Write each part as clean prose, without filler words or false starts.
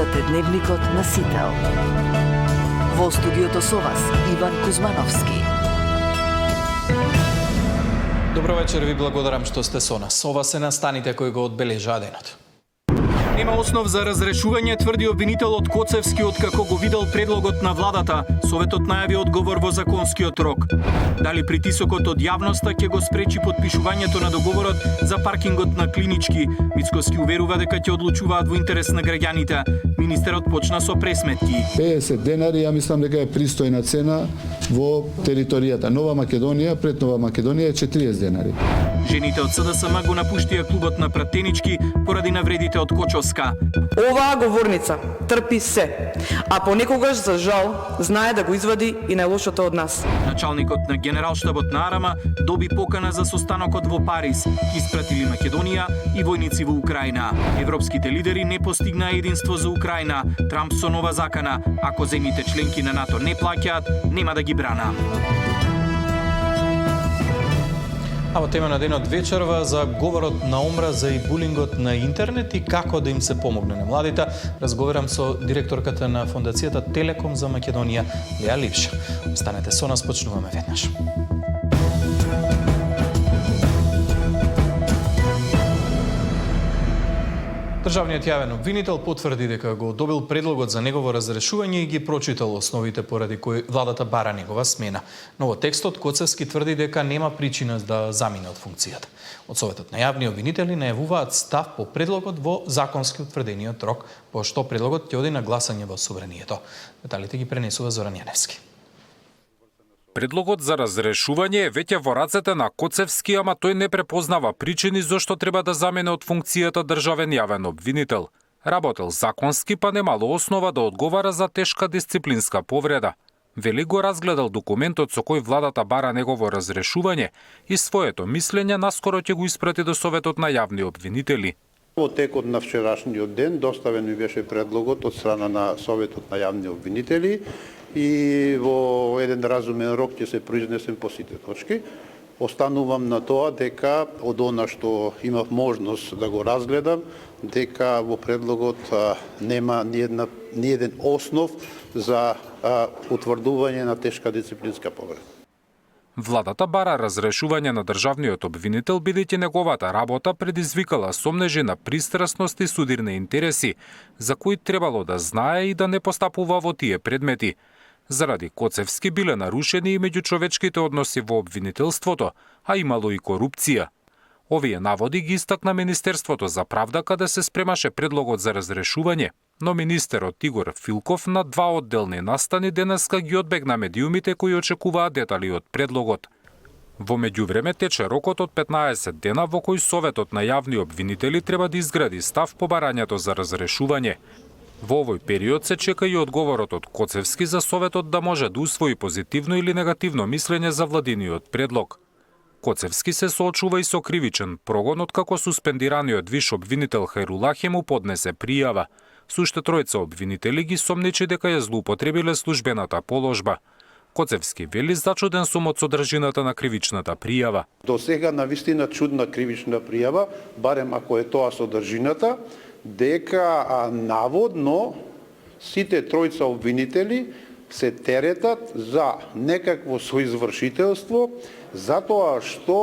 Слушате Дневникот на Сител. Во студиото со вас Иван Кузмановски. Добро вечер, ви благодарам што сте со нас. Ова се настаните кои го одбележаа денот. Нема основ за разрешување, тврди обвинителот Коцевски откако го видел предлогот на владата. Советот најави одговор во законскиот рок. Дали притисокот од јавноста ќе го спречи подпишувањето на договорот за паркингот на Клинички? Мицкоски уверува дека ќе одлучуваат во интерес на граѓаните. Министерот почна со пресметки. 50 денари, ја мислам дека е пристојна цена во територијата. Нова Македонија, пред Нова Македонија е 40 денари. Жените од СДСМ го напуштија клубот на Пратенички поради навредите од Кочовска. Оваа говорница трпи се, а понекогаш, за жал, знае да го извади и најлошото од нас. Началникот на Генералштабот на Арама доби покана за состанокот во Париз. Ги испратили Македонија и војници во Украина. Европските лидери не постигнаа единство за Украина. Трамп со нова закана: ако земјите членки на НАТО не плаќаат, нема да ги брана. А во тема на денот вечерва за говорот на омраза и булингот на интернет и како да им се помогне на младите, разговарам со директорката на Фондацијата Телеком за Македонија, Леа Ливша. Останете со нас, почнуваме веднаш. Државниот јавен обвинител потврди дека го одобил предлогот за негово разрешување и ги прочитал основите поради кои владата бара негова смена. Но во текстот Коцевски тврди дека нема причина да замине од функцијата. Од Советот на јавни обвинители најавуваат став по предлогот во законски утврдениот рок, по што предлогот ќе оди на гласање во собранието. Деталите ги пренесува Зоран Јаневски. Предлогот за разрешување е веќе во рацете на Коцевски, ама тој не препознава причини зошто треба да замене од функцијата државен јавен обвинител. Работел законски, па немало основа да одговара за тешка дисциплинска повреда. Вели го разгледал документот со кој владата бара негово разрешување и своето мислење наскоро ќе го испрати до Советот на јавни обвинители. Во текот на вчерашниот ден доставен ми беше предлогот од страна на Советот на јавни обвинители и во еден разумен рок ќе се произнесем по сите точки. Останувам на тоа дека од она што имав можност да го разгледам, дека во предлогот нема ни еден основ за утврдување на тешка дисциплинска повреда. Владата бара разрешување на државниот обвинител бидејќи неговата работа предизвикала сомнежи на пристрасност и судирни интереси, за кои требало да знае и да не постапува во тие предмети. Заради Коцевски биле нарушени и меѓучовечките односи во обвинителството, а имало и корупција. Овие наводи ги истакна Министерството за правда каде се спремаше предлогот за разрешување, но министерот Игор Филков на два одделни настани денеска ги одбегна медиумите кои очекуваат детали од предлогот. Во меѓувреме тече рокот од 15 дена во кој Советот на јавни обвинители треба да изгради став по барањето за разрешување. Во овој период се чека и одговорот од Коцевски за Советот да може да усвои позитивно или негативно мислење за владиниот предлог. Коцевски се соочува и со кривичен прогон откако суспендираниот виш обвинител Хајрулахи му поднесе пријава. Со уште тројца обвинители ги сомнечи дека ја злоупотребиле службената положба. Коцевски вели зачуден сум од содржината на кривичната пријава. До сега навистина чудна кривична пријава, барем ако е тоа содржината, дека наводно сите тројца обвинители се теретат за некакво соизвршителство, затоа што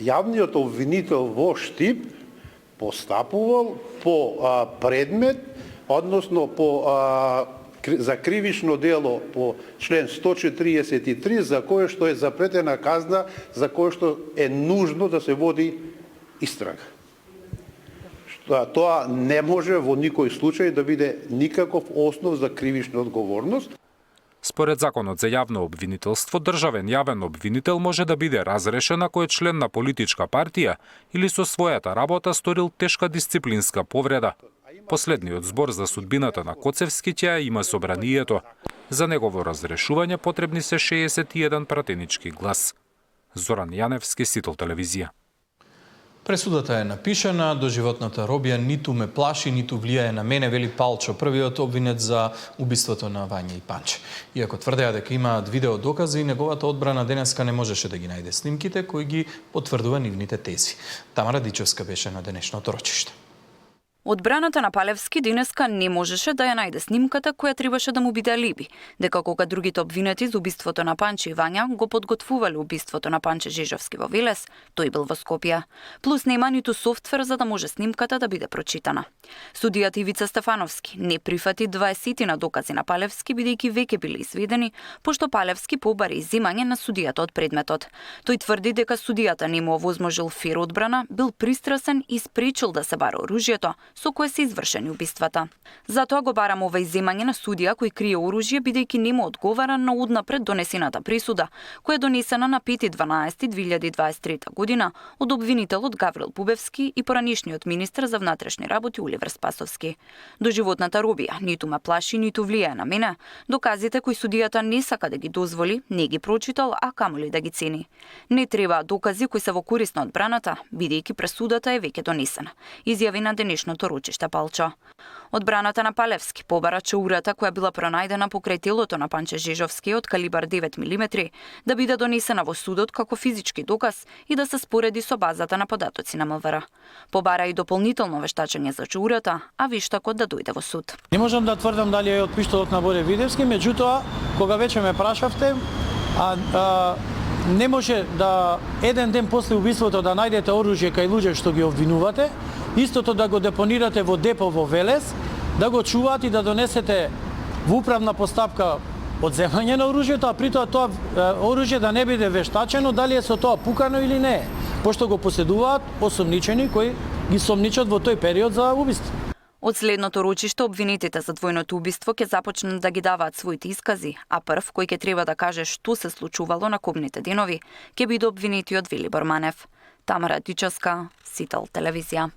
јавниот обвинител во Штип постапувал по предмет, односно за кривично дело по член 143, за кое што е запретена казна, за кое што е нужно да се води истрага. Тоа не може во никој случај да биде никаков основ за кривична одговорност. Според законот за јавно обвинителство, државен јавен обвинител може да биде разрешен ако е член на политичка партија или со својата работа сторил тешка дисциплинска повреда. Последниот збор за судбината на Коцевски ќе има собранието. За негово разрешување потребни се 61 пратенички глас. Зоран Јаневски, Сител телевизија. Пресудата е напишана, доживотната робија ниту ме плаши, ниту влијае на мене, вели Палчо, првиот обвинет за убиството на Вања и Панче. Иако тврдеа дека имаат видео докази, неговата одбрана денеска не можеше да ги најде снимките кои ги потврдува нивните тези. Тамара Дичевска беше на денешното рочиште. Одбраната на Палевски денеска не можеше да ја најде снимката која требаше да му биде алиби, дека кога другите обвинети за убиството на Панче и Вања го подготвувале убиството на Панче Жежовски во Велес, тој бил во Скопје. Плюс нема ниту софтвер за да може снимката да биде прочитана. Судијата Ивица Стефановски не прифати 20 на докази на Палевски бидејќи веќе биле изведени, пошто Палевски побари изземање на судијата од предметот. Тој тврди дека судијата не му овозможил фер одбрана, бил пристрасен и спречил да се бара оружјето со кое се извршени убиствата. Затоа го барам ова изземање на судија кој крие оружје бидејќи не му одговара на однапред донесената присуда, која е донесена на 5.12.2023 година од обвинителот Гаврил Пубевски и поранишниот министер за внатрешни работи Оливер Спасовски. Доживотната робија ниту ме плаши, ниту влијае на мене. Доказите кои судијата не сака да ги дозволи, не ги прочитал, а камоли да ги цени. Не треба докази кои се во корист на одбраната, бидејќи пресудата е веќе донесена, изјави на денешното рочиште Палчо. Одбраната на Палевски побара чаурата која била пронајдена покрај телото на Панче Жежовски од калибар 9 мм да биде донесена во судот како физички доказ и да се спореди со базата на податоци на МВР. Побара и дополнително вештачење за чаурата, а вештакот да дојде во суд. Не можам да тврдам дали е од пиштолот на Боре Видевски, меѓутоа кога веќе ме прашавте, не може да еден ден после убиството да најдете оружје кај луѓе што ги обвинувате, истото да го депонирате во депо во Велес, да го чуваате и да донесете во управна постапка одземање на оружјето, а при тоа оружје да не биде вештачено дали е со тоа пукано или не, пошто го поседуваат осомничени кои ги сомничат во тој период за убиство. Од следното рочиште обвинетите за двојното убиство ќе започнат да ги даваат своите искази, а прв кој ќе треба да каже што се случувало на кобните денови, ќе биде обвинетиот Велибор Манев. Тамара Дичевска, Сител телевизија.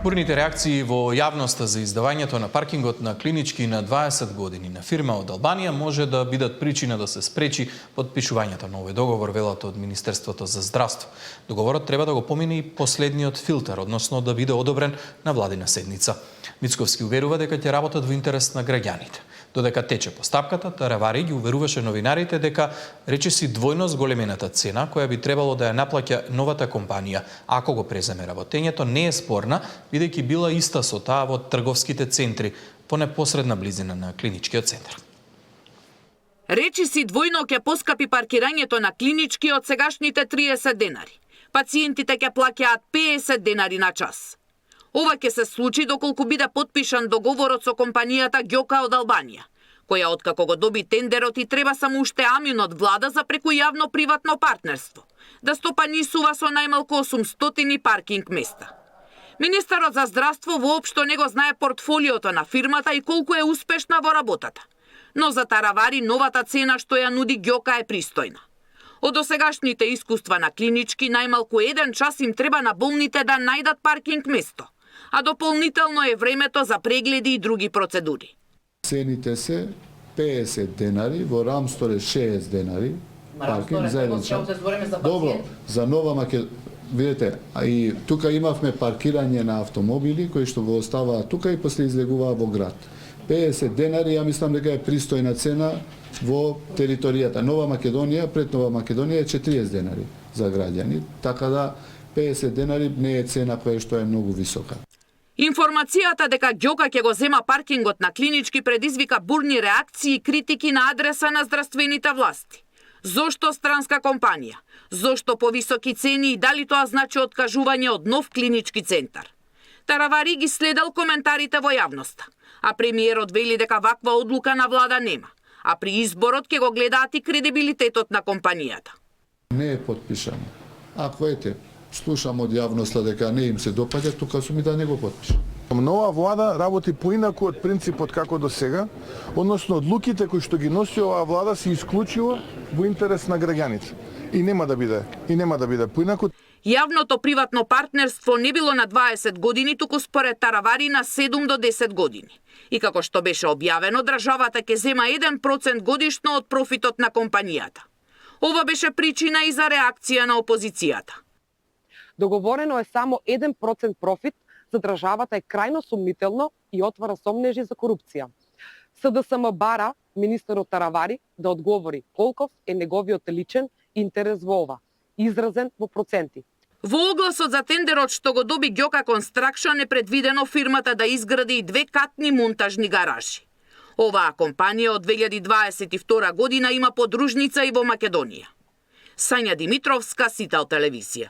Бурните реакции во јавноста за издавањето на паркингот на клинички на 20 години на фирма од Албанија може да бидат причина да се спречи подпишувањето на овој договор, велат од Министерството за здравство. Договорот треба да го помине и последниот филтер, односно да биде одобрен на владина седница. Мицковски уверува дека ќе работат во интерес на граѓаните. Додека тече постапката, Таравари ги уверуваше новинарите дека речиси двојно зголемената цена која би требало да ја наплаќа новата компанија, ако го преземе работењето, не е спорна, бидејќи била иста со таа во трговските центри во непосредна близина на клиничкиот центар. Речиси двојно ќе поскапи паркирањето на клинички од сегашните 30 денари. Пациентите ќе плаќаат 50 денари на час. Ова ќе се случи доколку биде потпишан договорот со компанијата Ѓока од Албанија, која откако го доби тендерот и треба само уште амин од влада за преку јавно-приватно партнерство, да стопанисува со најмалку 800 паркинг места. Министерот за здравство воопшто не го знае портфолиото на фирмата и колку е успешна во работата, но за Таравари новата цена што ја нуди Ѓока е пристојна. Од досегашните искуства на клинички, најмалку 1 час им треба на болните да најдат паркинг место, а дополнително е времето за прегледи и други процедури. Цените се 50 денари, во Рамсторе 60 денари, паркинг за еден час. Добро, за Нова Македонија, видите, и тука имавме паркирање на автомобили кои што го оставаа тука и после излегуваа во град. 50 денари, ја мислам дека е пристојна цена во територијата. Нова Македонија, пред Нова Македонија е 40 денари за граѓани, така да 50 денари не е цена која што е многу висока. Информацијата дека Ѓока ќе го зема паркингот на клинички предизвика бурни реакции и критики на адреса на здравствените власти. Зошто странска компанија? Зошто повисоки цени и дали тоа значи откажување од нов клинички центар? Таравари ги следел коментарите во јавноста, а премиерот вели дека ваква одлука на влада нема, а при изборот ќе го гледаат и кредибилитетот на компанијата. Не е потпишано. Ако слушам од јавноста дека не им се допаѓа, тука сум и да не го потпишам. Нова влада работи поинаку од принципот како до сега, односно одлуките кои што ги носи оваа влада се исклучиво во интерес на граѓаните. И нема да биде поинаку. Јавното приватно партнерство не било на 20 години, туку според Таравари на 7 до 10 години. И како што беше објавено, државата ќе зема 1% годишно од профитот на компанијата. Ова беше причина и за реакција на опозицијата. Договорено е само 1% профит, за државата е крајно сумнително и отвара сомнежи за корупција. СДСМ бара министерот Таравари да одговори колков е неговиот личен интерес во ова изразен во проценти. Во огласот за тендерот што го доби Ѓока Construction е предвидено фирмата да изгради и 2-катни монтажни гаражи. Оваа компанија од 2022 година има подружница и во Македонија. Сања Димитровска, Сител телевизија.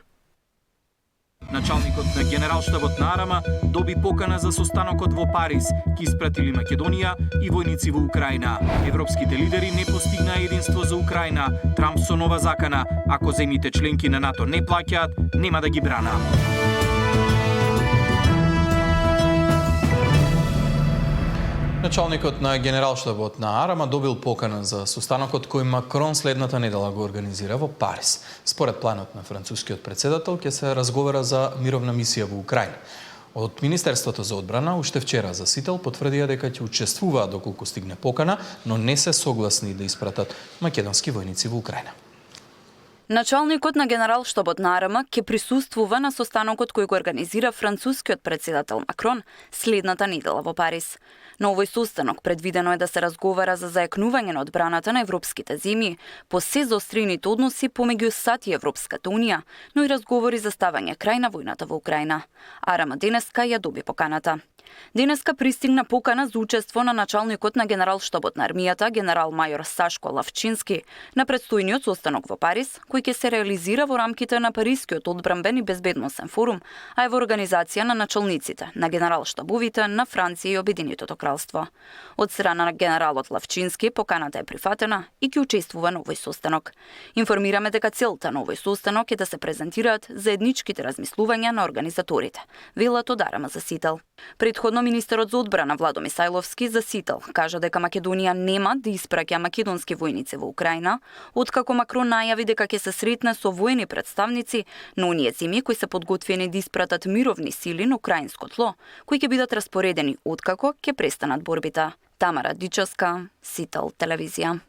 Началникот на Генералштабот на Арама доби покана за состанокот во Париз, ки испратили Македонија и војници во Украина. Европските лидери не постигнаа единство за Украина. Трамп со нова закана, ако земјите членки на НАТО не плаќаат, нема да ги брана. Началникот на Генералштабот на Арама добил покана за состанокот кој Макрон следната недела го организира во Париз. Според планот на францускиот претседател ќе се разговара за мировна мисија во Украина. Од Министерството за одбрана уште вчера за Сител потврдија дека ќе учествуваат доколку стигне покана, но не се согласни да испратат македонски војници во Украина. Началникот на Генералштабот на Арама ќе присуствува на состанокот кој го организира францускиот претседател Макрон следната недела во Париз. На овој состанок предвидено е да се разговара за зајакнување на одбраната на европските земји, по се заострените односи помеѓу САД и Европската унија, но и разговори за ставање крај на војната во Украина. Арама денеска ја доби поканата. Денеска пристигна покана за учество на началникот на Генералштабот на армијата, генерал-мајор Сашко Лавчински, на предстојниот состанок во Париз, кој ќе се реализира во рамките на Парискиот одбранбен и безбедносен форум, а е во организација на началниците на генералштабовите на Франција и Обединетото кралство. Од страна на генералот Лавчински поканата е прифатена и ќе учествува на овој состанок. Информираме дека целта на овој состанок е да се презентираат заедничките размислувања на организаторите, велат од Арама за Сител. Предходно министерот за одбрана Владо Мисајловски за Сител кажа дека Македонија нема да испраќа македонски војници во Украина, откако Макрон најави дека ќе се сретне со воени представници на оние земји кои се подготвени да испратат мировни сили на украинско тло, кои ќе бидат распоредени откако ќе престанат борбите. Тамара Дичевска, Сител телевизија.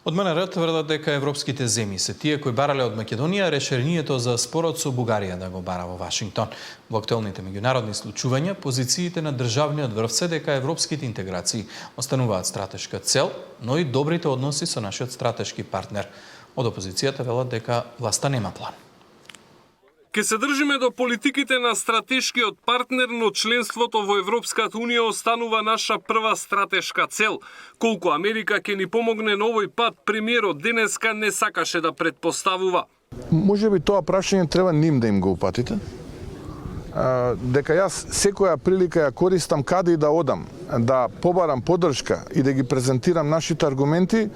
Од МНР тврдат дека европските земји се тие кои барале од Македонија решението за спорот со Бугарија да го бара во Вашингтон. Во актуелните меѓународни случувања, позициите на државниот врв се дека европските интеграции остануваат стратешка цел, но и добрите односи со нашиот стратешки партнер. Од опозицијата велат дека власта нема план. Ке се држиме до политиките на стратешкиот партнер, но членството во Европската Унија останува наша прва стратешка цел. Колку Америка ќе ни помогне на овој пат, премиерот денеска не сакаше да предпоставува. Може би тоа прашање треба ним да им го упатите. Дека јас секоја прилика ја користам каде и да одам, да побарам поддршка и да ги презентирам нашите аргументи,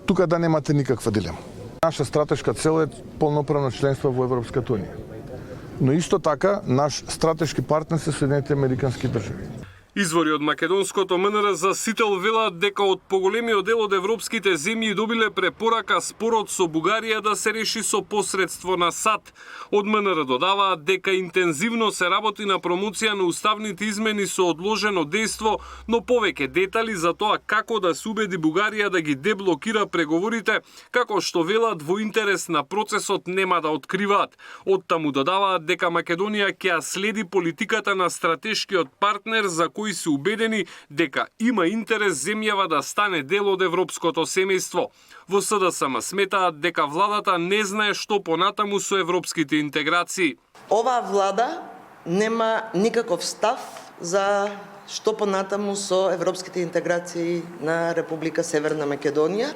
тука да немате никаква дилема. Наша стратешка цел е полноправно членство во Европската Унија. Но исто така, наш стратешки партнер се Соединетите Американски држави. Извори од македонското МНР за Сител велат дека од поголемиот дел од европските земји добиле препорака спорот со Бугарија да се реши со посредство на САД. Од МНР додаваат дека интензивно се работи на промоција на уставните измени со одложено дејство, но повеќе детали за тоа како да се убеди Бугарија да ги деблокира преговорите, како што велат во интерес на процесот нема да откриваат. Оттаму додаваат дека Македонија ќе следи политиката на стратешкиот партнер за кој се убедени дека има интерес земјава да стане дел од европското семејство. Во СДСМ сметаат дека владата не знае што понатаму со европските интеграции. Оваа влада нема никаков став за што понатаму со европските интеграции на Република Северна Македонија.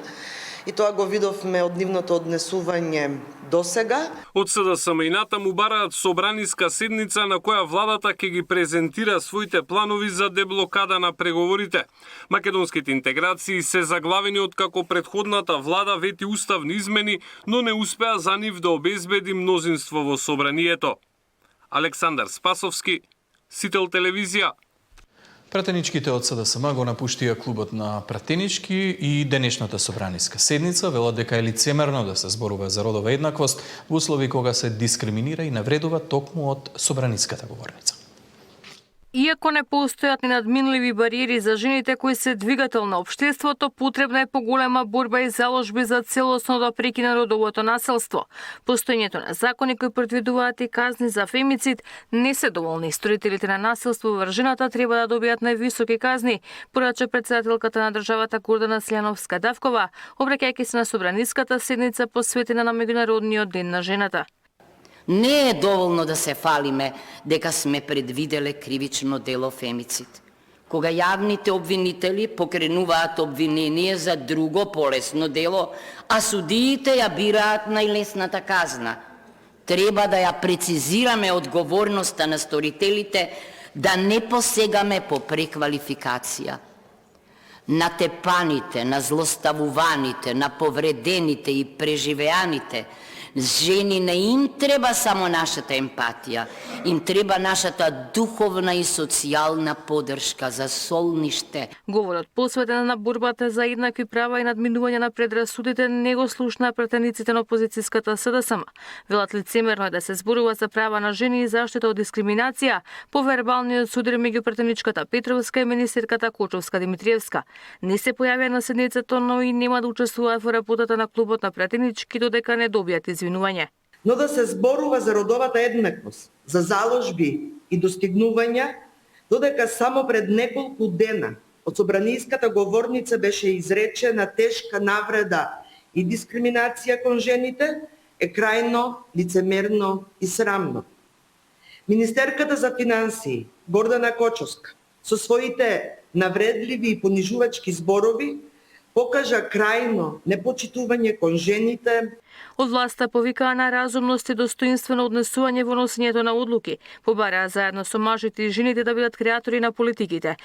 И тоа го видовме од нивното однесување досега. Од СДСМ и натаму бараат собраниска седница на која владата ќе ги презентира своите планови за деблокада на преговорите. Македонските интеграции се заглавени откако предходната влада вети уставни измени, но не успеа за нив да обезбеди мнозинство во собранието. Александар Спасовски, Сител телевизија. Пратеничките од СДСМ го напуштија клубот на пратенички и денешната собраниска седница велат дека е лицемерно да се зборува за родова еднаквост во услови кога се дискриминира и навредува токму од собраниската говорница. Иако не постојат ненадминливи бариери за жените кои се двигател на општеството, потребна е поголема борба и заложби за целосно да прекине родовото насилство. Постоењето на закони кои предвидуваат и казни за фемицид не се доволни. Сторителите на насилство врз жената треба да добијат највисоки казни, порача претседателката на државата Гордана Слјановска-Давкова, обраќајќи се на собраниската седница посветена на Меѓународниот ден на жената. Не е доволно да се фалиме дека сме предвиделе кривично дело фемицид. Кога јавните обвинители покренуваат обвинение за друго полесно дело, а судиите ја бираат најлесната казна, треба да ја прецизираме одговорноста на сторителите, да не посегаме по преквалификација. На тепаните, на злоставуваните, на повредените и преживеаните жени не им треба само нашата емпатија, им треба нашата духовна и социјална поддршка за солниште. Говорот посветен на борбата за еднакви права и надминување на предрасудите не го слушнаа претениците на опозицијската СДСМ. Велат лицемерно е да се зборува за права на жени и заштита од дискриминација по вербалниот судир меѓу претеничката Петровска и министерката Кочовска-Димитриевска. Не се појавија на седницата, но и нема да учествуваат во работата на клубот на претенички додека не добијат извинување. Но да се зборува за родовата еднаквост, за заложби и достигнувања, додека само пред неколку дена од собраниската говорница беше изречена тешка навреда и дискриминација кон жените, е крајно лицемерно и срамно. Министерката за финансии Гордана Кочовска со своите навредливи и понижувачки зборови покажа крајно непочитување кон жените. Од власта повикаа на разумност и достоинствено однесување во носењето на одлуки. Побараа заедно со мажите и жените да бидат креатори на политиките.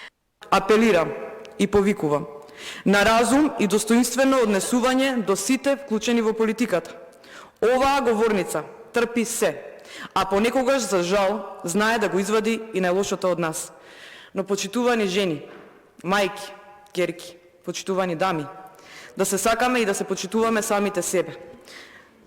Апелирам и повикувам на разум и достоинствено однесување до сите вклучени во политиката. Оваа говорница трпи се, а понекогаш, за жал, знае да го извади и најлошото од нас. Но почитувани жени, мајки, ќерки, почитувани дами, да се сакаме и да се почитуваме самите себе,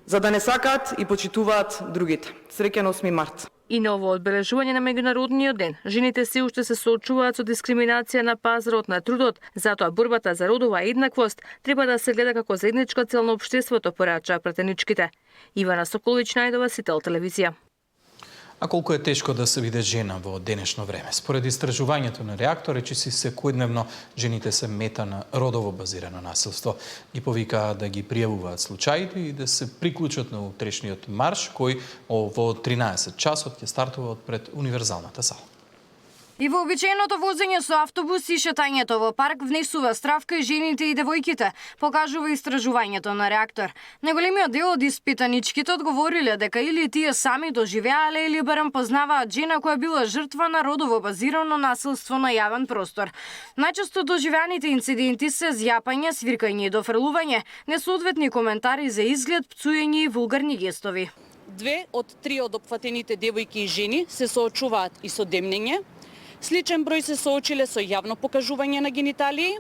за да не сакаат и почитуваат другите. Среќен 8 март. И на ово одбележување на Меѓународниот ден, жените се уште се соочуваат со дискриминација на пазарот на трудот, затоа борбата за родова еднаквост треба да се гледа како заедничка цел на општеството, порачаа претеничките. Ивана Соколович, Најдова, Сител телевизија. А колку е тешко да се биде жена во денешно време? Според истражувањето на Реактор, речиси секојдневно жените се мета на родово базирано насилство. И повикаа да ги пријавуваат случаите и да се приклучат на утрешниот марш, кој во 13 часот ќе стартува пред Универзалната сала. И вообичаеното возење со автобус и шетањето во парк внесува страв кај жените и девојките, покажува истражувањето на Реактор. Најголемиот дел од испитаничките одговориле дека или тие сами доживеале или барем познаваат жена која била жртва на родово базирано насилство на јавен простор. Најчесто доживеаните инциденти се зјапање, свиркање и дофрлување, несоодветни коментари за изглед, пцуење и вулгарни гестови. 2 од 3 од опфатените девојки и жени се соочуваат и со демнење. Сличен број се соочиле со јавно покажување на гениталии,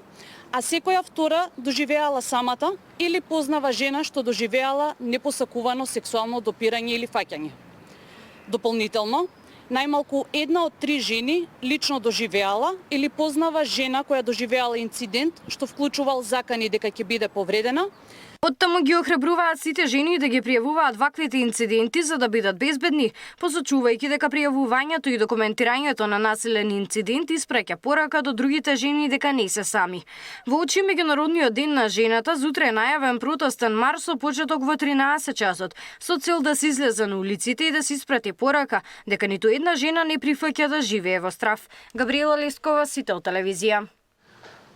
а секоја втора доживеала самата или познава жена што доживеала непосакувано сексуално допирање или фаќање. Дополнително, најмалку 1 од 3 жени лично доживеала или познава жена која доживеала инцидент што вклучувал закани дека ќе биде повредена. Оттаму ги охрабруваат сите жени да ги пријавуваат ваквите инциденти за да бидат безбедни, посочувајќи дека пријавувањето и документирањето на насилен инцидент испраќа порака до другите жени дека не се сами. Во очи Меѓународниот ден на жената, зутре е најавен протестен марш со почеток во 13 часот, со цел да се излезе на улиците и да се испрати порака дека ниту една жена не прифаќа да живее во страв. Габриела Лескова, Сител телевизија.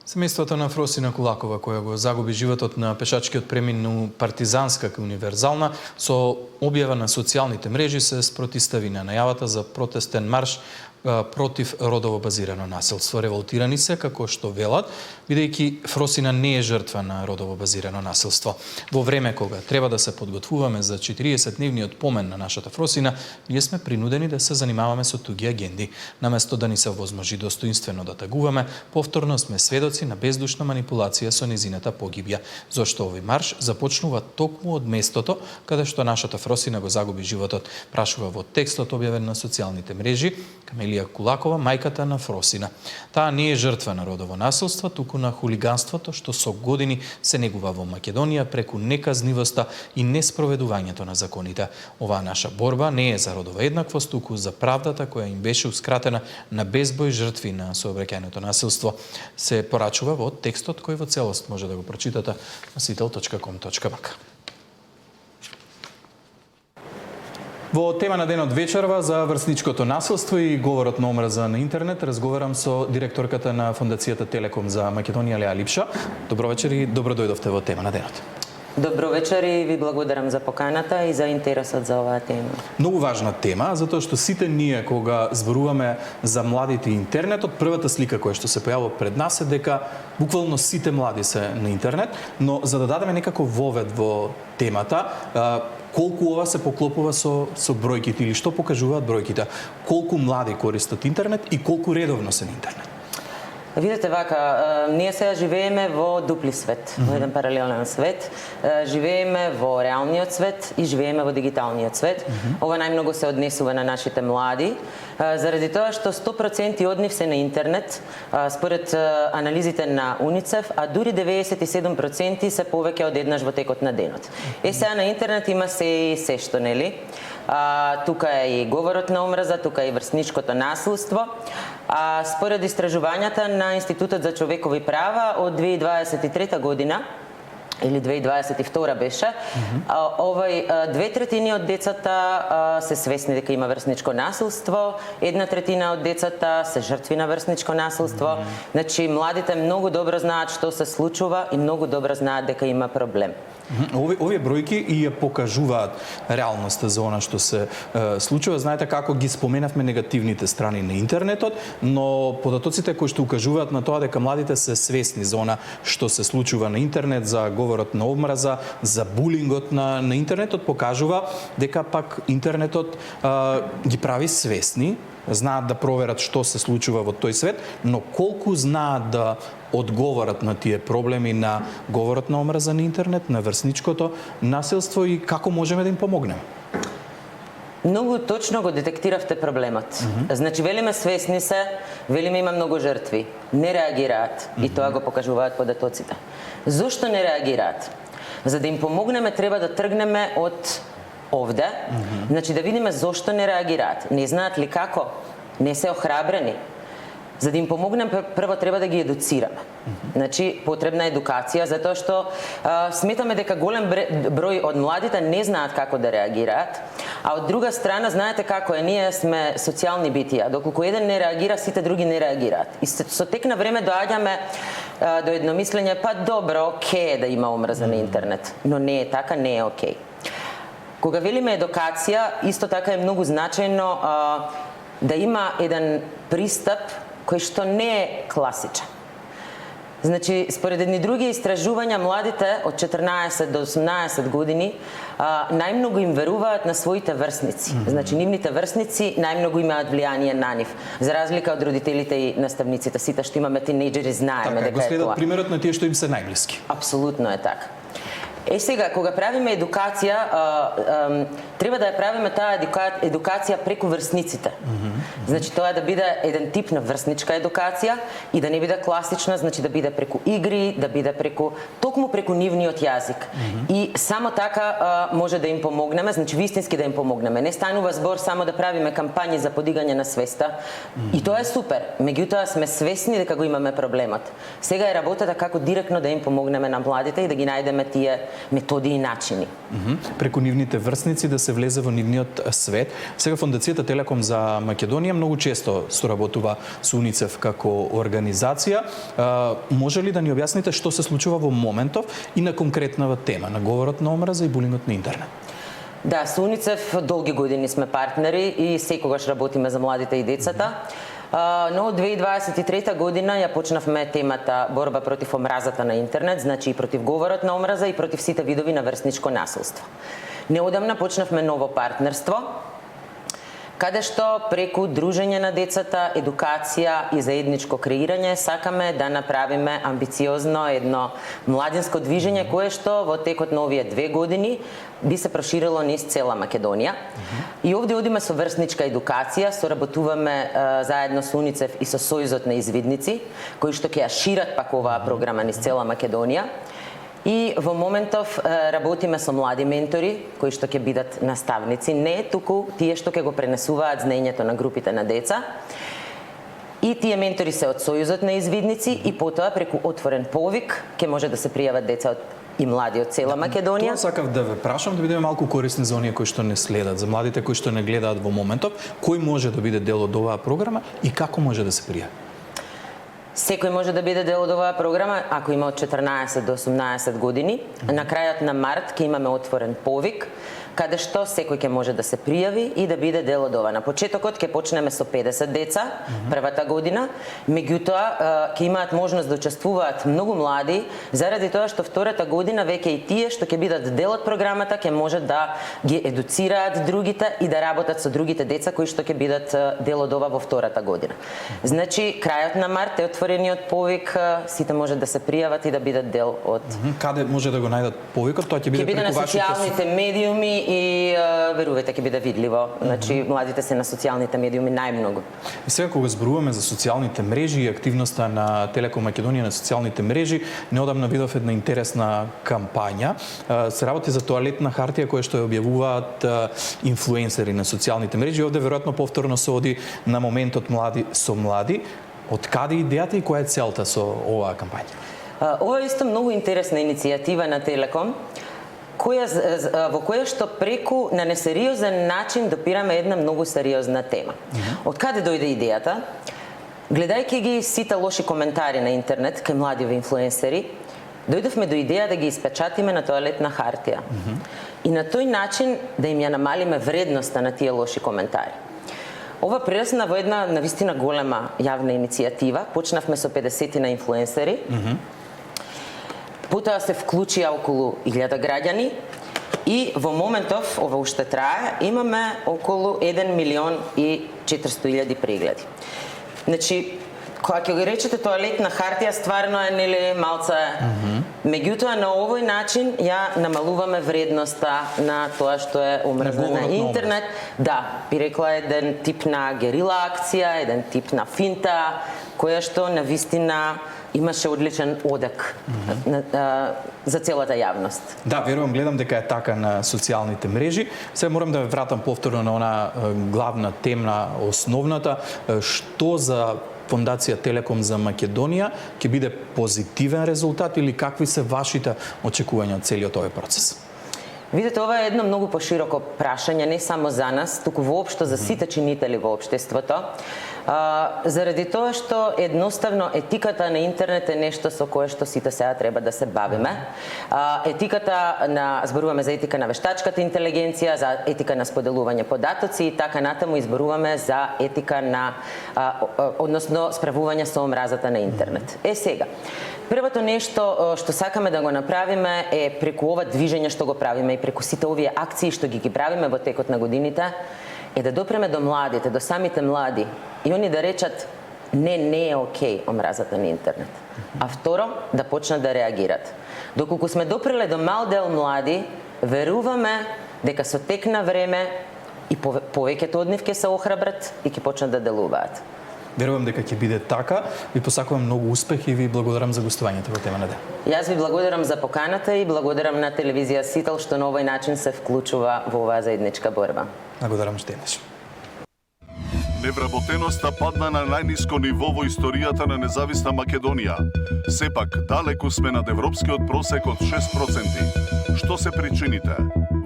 Семејството на Фросина Кулакова, која го загуби животот на пешачкиот премин Партизанска кај Универзална, со објава на социјалните мрежи се спротистави на најавата за протестен марш против родово базирано насилство. Револтирани се, како што велат, бидејќи Фросина не е жртва на родово базирано насилство. Во време кога треба да се подготвуваме за 40-дневниот помен на нашата Фросина, ние сме принудени да се занимаваме со туги агенди. Наместо да ни се возможи достоинствено да тагуваме, повторно сме сведоци на бездушна манипулација со незината погибја, зашто овој марш започнува токму од местото каде што нашата Фросина го загуби животот, прашува во текстот објавен на социјалните мрежи Камелија Емилија Кулакова, мајката на Фросина. Таа не е жртва на родово насилство, туку на хулиганството што со години се негува во Македонија преку неказнивоста и неспроведувањето на законите. Оваа наша борба не е за родова еднаквост, туку за правдата која им бешеускратена на безбој жртви на сообраќајното насилство. Се порачува во текстот кој во целост може да го прочитате на sitel.com.mk. Во тема на денот вечерва за врсничкото насилство и говорот на омраза на интернет разговарам со директорката на Фондацијата Телеком за Македонија Леа Липша. Добро вечер и добро дојдовте во тема на денот. Добро вечер и ви благодарам за поканата и за интересот за оваа тема. Многу важна тема, затоа што сите ние кога зборуваме за младите и интернетот, првата слика која што се појавува пред нас е дека буквално сите млади се на интернет, но за да дадеме некако вовед во темата, колку ова се поклопува со бројките или што покажуваат бројките, колку млади користат интернет и колку редовно се на интернет? Видете вака, ние сега живееме во дупли свет, во еден паралелен свет. Живееме во реалниот свет и живееме во дигиталниот свет. Ова најмногу се однесува на нашите млади, заради тоа што 100% од нив се на интернет, според анализите на УНИЦЕФ, а дури 97% се повеќе од еднаш во текот на денот. Сега на интернет има се што, нели? Тука е и говорот на омраза, тука е и врсничкото насилство. Според истражувањата на Институтот за човекови права од 2023 година или 2022 беше, овој 2/3 од децата се свесни дека има врсничко насилство, 1/3 од децата се жртви на врсничко насилство. Значи младите многу добро знаат што се случува и многу добро знаат дека има проблем. Овие бројки и ја покажуваат реалноста за она што се случува. Знаете како ги споменавме негативните страни на интернетот, но податоците кои што укажуваат на тоа дека младите се свесни за она што се случува на интернет, за говорот на омраза, за булингот на интернетот, покажува дека пак интернетот ги прави свесни, знаат да проверат што се случува во тој свет, но колку знаат да одговорат на тие проблеми на говорот на омраза на интернет, на врсничкото насилство и како можеме да им помогнеме? Многу точно го детектиравте проблемот. Значи, велиме свесни се, велиме има многу жртви. Не реагираат и тоа го покажуваат податоците. Зошто не реагираат? За да им помогнеме треба да тргнеме од овде, значи да видиме зошто не реагираат. Не знаат ли како? Не се охрабрени? За да им помогнем, прво треба да ги едуцираме. Значи, потребна едукација, затоа што сметаме дека голем број од младите не знаат како да реагираат, а од друга страна, знаете како е, ние сме социјални битија. Доколку еден не реагира, сите други не реагираат. И со тек на време доаѓаме до едномислење, па добро, окей да има омраза на интернет, но не е така, не е окей. Кога велиме едукација, исто така е многу значајно да има еден пристап кој што не е класичен. Значи, според едни други истражувања, младите од 14 до 18 години најмногу им веруваат на своите врсници. Значи, нивните врсници најмногу имаат влијание на нив. За разлика од родителите и наставниците, сите што имаме тинејџери знаеме дека е тоа. Така, го следат примерот на тие што им се најблиски. Апсолутно е така. Сега, кога правиме едукација, треба да ја правиме таа едукација преку врсниците. Значи, тоа да биде еден тип на врсничка едукација и да не биде класична, значи да биде преку игри, да биде токму преку нивниот јазик. И само така може да им помогнеме, значи вистински да им помогнеме. Не станува збор само да правиме кампањи за подигање на свеста. И тоа е супер. Меѓутоа сме свесни дека го имаме проблемот. Сега е работата како директно да им помогнеме на младите и да ги најдеме тие методи и начини. Преку нивните врсници да се влезе во нивниот свет. Сега Фондацијата Телеком за Македонија многу често соработува со УНИЦЕФ како организација. Може ли да ни објасните што се случува во моментов и на конкретнава тема, на говорот на омраза и булингот на интернет? Да, со УНИЦЕФ долги години сме партнери и секогаш работиме за младите и децата. Но од 2023 година ја почнавме темата борба против омразата на интернет, значи и против говорот на омраза и против сите видови на врсничко насилство. Неодамна почнавме ново партнерство каде што преку дружење на децата, едукација и заедничко креирање сакаме да направиме амбициозно едно младинско движење кое што во текот на овие 2 години би се проширило низ цела Македонија. И овде одиме со врсничка едукација, соработуваме заедно со УНИЦЕФ и со Сојузот на извидници, кои што ќе ја шират пак оваа програма низ цела Македонија. И во моментов работиме со млади ментори кои што ќе бидат наставници, не туку тие што ќе го пренесуваат знаењето на групите на деца. И тие ментори се од Сојузот на извидници и потоа преку отворен повик ќе може да се пријават деца и млади од цела Македонија. Тоа сакав да ве прашам, да бидеме малку корисни за оние кои што не следат, за младите кои што не гледаат во моментов, кој може да биде дел од оваа програма и како може да се пријави? Секој може да биде дел од оваа програма ако има од 14 до 18 години. На крајот на март ќе имаме отворен повик, каде што секој ќе може да се пријави и да биде дел од ова. На почетокот ќе почнеме со 50 деца првата година, меѓутоа ќе имаат можност да учествуваат многу млади, заради тоа што втората година веќе и тие што ќе бидат дел од програмата ќе можат да ги едуцираат другите и да работат со другите деца кои што ќе бидат дел од ова во втората година. Значи, крајот на март е отворениот повик, сите може да се пријават и да бидат дел од... Каде може да го најдат повикот? Тоа ќе биде преку на социјалните медиуми и верувате ќе биде видливо. Значи младите се на социјалните медиуми најмногу. И сега кога зборуваме за социјалните мрежи и активноста на Телеком Македонија на социјалните мрежи, неодамна видов една интересна кампања. Се работи за тоалетна хартија која што ја објавуваат инфлуенсери на социјалните мрежи. Овде веројатно повторно се оди на моментот млади со млади. Од каде идејата и која е целта со оваа кампања? Ова е исто многу интересна иницијатива на Телеком, во која што преку на несериозен начин допираме една многу сериозна тема. Од каде дојде идејата? Гледајќи ги сите лоши коментари на интернет кај младиве инфлуенсери, дојдовме до идеја да ги испечатиме на тоалетна хартија. И на тој начин да им ја намалиме вредноста на тие лоши коментари. Ова прерасна во една навистина голема јавна иницијатива. Почнавме со 50 на инфлуенсери. Потоа се вклучија околу 1000 граѓани и во моментов, ова уште трае, имаме околу 1.400.000 прегледи. Значи, кога ќе го речете тоалетна хартија, стварно е нели малце. Меѓутоа на овој начин ја намалуваме вредноста на тоа што е омрзна на интернет. Да, би рекла еден тип на герила акција, еден тип на финта, која што навистина имаше одличен одек за целата јавност. Да, верувам, гледам дека е така на социјалните мрежи. Сега морам да ве вратам повторно на она главна тема, основната, што за Фондација Телеком за Македонија ќе биде позитивен резултат или какви се вашите очекувања од целиот овој процес? Видете, ова е едно многу пошироко прашање, не само за нас, туку воопшто за сите чинители во општеството. Заради тоа што едноставно етиката на интернет е нешто со кое што сите сега треба да се бавиме. Зборуваме за етика на вештачката интелигенција, за етика на споделување податоци и така натаму изборуваме за етика на односно справување со омразата на интернет. Сега, првото нешто што сакаме да го направиме е преку ова движење што го правиме и преку сите овие акции што ги правиме во текот на годините, е да допреме до младите, до самите млади и они да речат не е окей омразата на интернет. А второ, да почнат да реагират. Доколку сме допреле до мал дел млади, веруваме дека со тек на време и повеќето од нив ќе се охрабрат и ќе почнат да делуваат. Верувам дека ќе биде така. Ви посакувам многу успех и ви благодарам за гостувањето во тема на ден. Јас ви благодарам за поканата и благодарам на телевизија Сител што на овој начин се вклучува во оваа заедничка борба. Благодарам што еднаш. Невработеноста падна на најниско ниво во историјата на независна Македонија. Сепак, далеку сме над европскиот просек од 6%. Што се причините?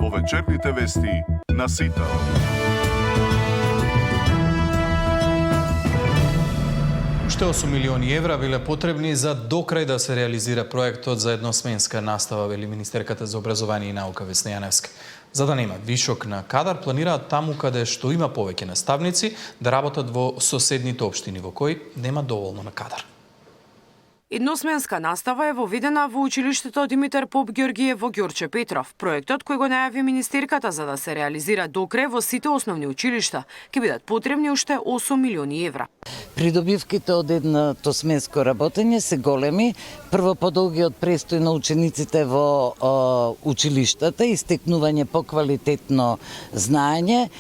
Во вечерните вести на Сител. Уште 8 милиони евра биле потребни за докрај да се реализира проектот за едносменска настава, вели министерката за образование и наука Весна Јаневска. За да нема вишок на кадар, планираат таму каде што има повеќе наставници да работат во соседните општини во кои нема доволно на кадар. Едносменска настава е воведена во училиштето Димитар Поп Георгиев во Ѓорче Петров. Проектот кој го најави министерката за да се реализира до крај во сите основни училишта ќе бидат потребни уште 8 милиони евра. Придобивките од едното сменско работење се големи. Прво, подолгиот престој на учениците во училиштата, истекнување поквалитетно знаење,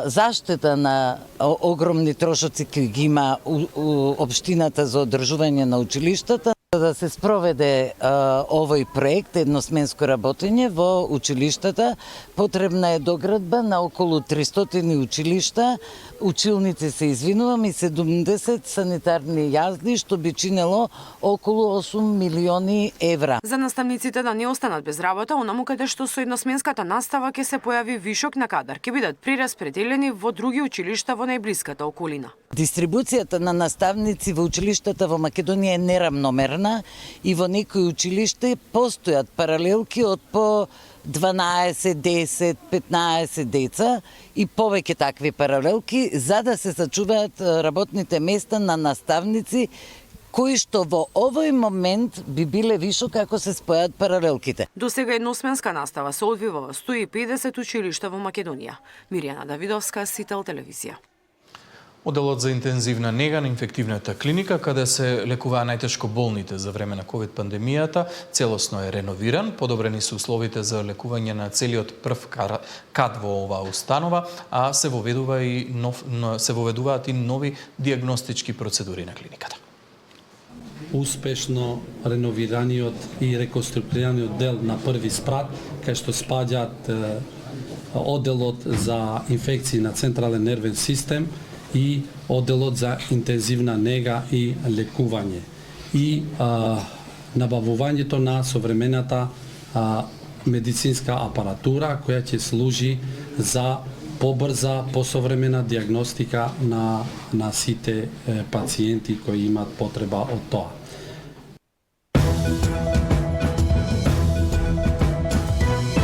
заштита на огромни трошоци кои ги има општината за одржување на училиштата. Да се спроведе овој проект едносменско работење во училиштата, потребна е доградба на околу 300 училишта, училници се извинувам и 70 санитарни јазди, што би чинело околу 8 милиони евра. За наставниците да не останат без работа, онаму каде што со едносменската настава ќе се појави вишок на кадар, ќе бидат прераспределени во други училишта во најблиската околина. Дистрибуцијата на наставници во училиштата во Македонија е неравномерна и во некои училишта постојат паралелки од по 12, 10, 15 деца и повеќе такви паралелки за да се сачуваат работните места на наставници кои што во овој момент би биле вишок ако се спојат паралелките. До сега едносменска настава се одвива во 150 училишта во Македонија. Мирјана Давидовска, Сител телевизија. Оделот за интензивна нега на инфективната клиника, каде се лекуваа најтешко болните за време на ковид пандемијата, целосно е реновиран, подобрени се условите за лекување на целиот прв кат во оваа установа, а се воведуваат и нови диагностички процедури на клиниката. Успешно реновираниот и реконструктираниот дел на први спрат, кај што спаѓаат оделот за инфекции на централен нервен систем и оделот за интензивна нега и лекување. И набавувањето на современата медицинска апаратура која ќе служи за побрза, посовремена диагностика на сите пациенти кои имаат потреба од тоа.